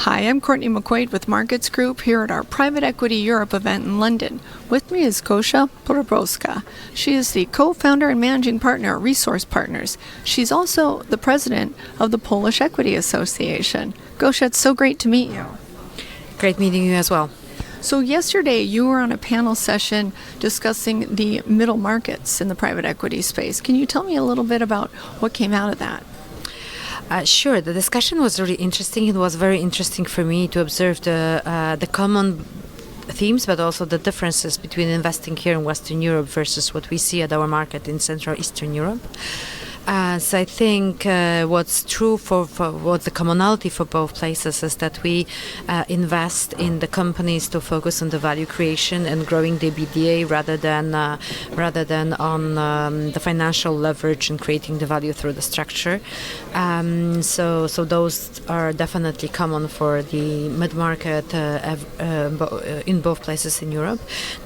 Hi, I'm Courtney McQuade with Markets Group here at our Private Equity Europe event in London. With me is Gosia Bobrowska. She is the co-founder and managing partner at Resource Partners. She's also the president of the Polish Equity Association. Gosia, it's so great to meet you. Great meeting you as well. So yesterday you were on a panel session discussing the middle markets in the private equity space. Can you tell me a little bit about what came out of that? Sure. The discussion was really interesting. It was very interesting for me to observe the common themes, but also the differences between investing here in Western Europe versus what we see at our market in Central Eastern Europe. So I think what's true for what's the commonality for both places is that we invest in the companies to focus on the value creation and growing the EBITDA rather than on the financial leverage and creating the value through the structure. So those are definitely common for the mid-market in both places in Europe.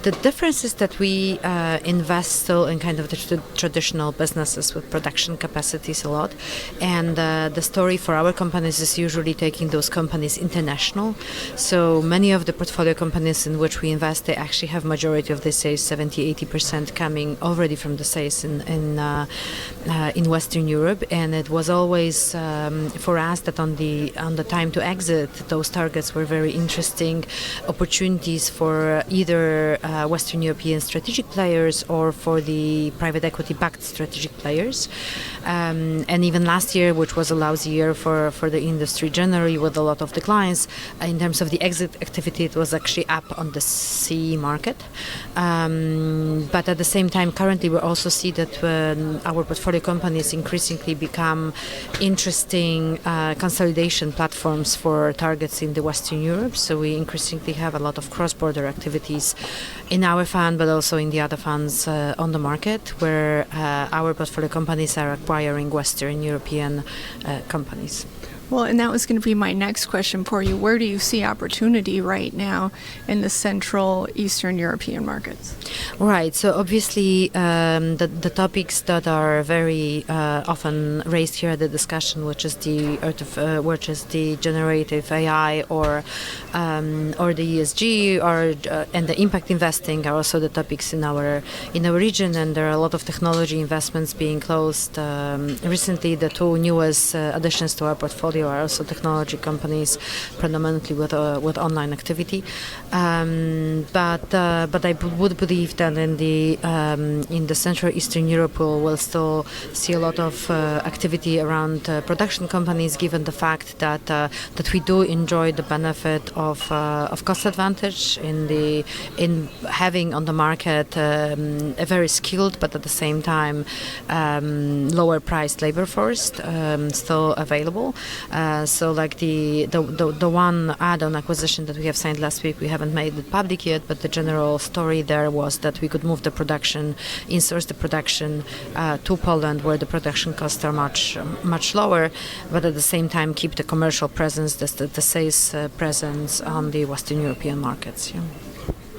The difference is that we invest still in kind of the traditional businesses with production capacities a lot, and the story for our companies is usually taking those companies international. So many of the portfolio companies in which we invest, they actually have majority of the sales, 70-80% coming already from the sales in Western Europe. And it was always for us that on the time to exit, those targets were very interesting opportunities for either Western European strategic players or for the private equity backed strategic players. And even last year, which was a lousy year for the industry generally with a lot of declines, in terms of the exit activity, it was actually up on the CE market. But at the same time, currently we also see that our portfolio companies increasingly become interesting consolidation platforms for targets in the Western Europe. So we increasingly have a lot of cross-border activities in our fund, but also in the other funds on the market, where our portfolio companies are acquiring Western European companies. Well, and that was going to be my next question for you. Where do you see opportunity right now in the Central Eastern European markets? Right. So obviously, the topics that are very often raised here at the discussion, which is the generative AI or the ESG and the impact investing, are also the topics in our region. And there are a lot of technology investments being closed recently. The two newest additions to our portfolio are also technology companies, predominantly with online activity. But I would believe that in the Central Eastern Europe we'll still see a lot of activity around production companies, given the fact that we do enjoy the benefit of cost advantage in having on the market a very skilled but at the same time lower priced labor force still available. So like the one add-on acquisition that we have signed last week, we haven't made it public yet, but the general story there was that we could move the production, insource the production to Poland, where the production costs are much lower, but at the same time keep the commercial presence, the sales presence on the Western European markets. Yeah.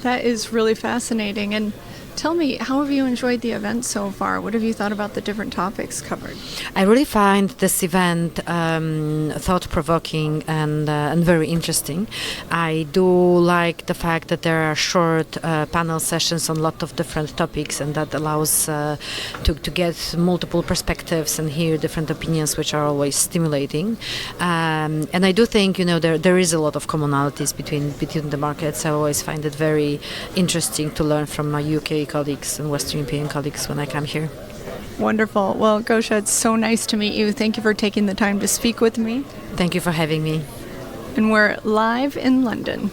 That is really fascinating. And tell me, how have you enjoyed the event so far? What have you thought about the different topics covered? I really find this event thought-provoking and very interesting. I do like the fact that there are short panel sessions on a lot of different topics, and that allows to get multiple perspectives and hear different opinions, which are always stimulating. And I do think there is a lot of commonalities between the markets. I always find it very interesting to learn from my UK colleagues and Western European colleagues when I come here. Wonderful. Well, Gosia, it's so nice to meet you. Thank you for taking the time to speak with me. Thank you for having me. And we're live in London.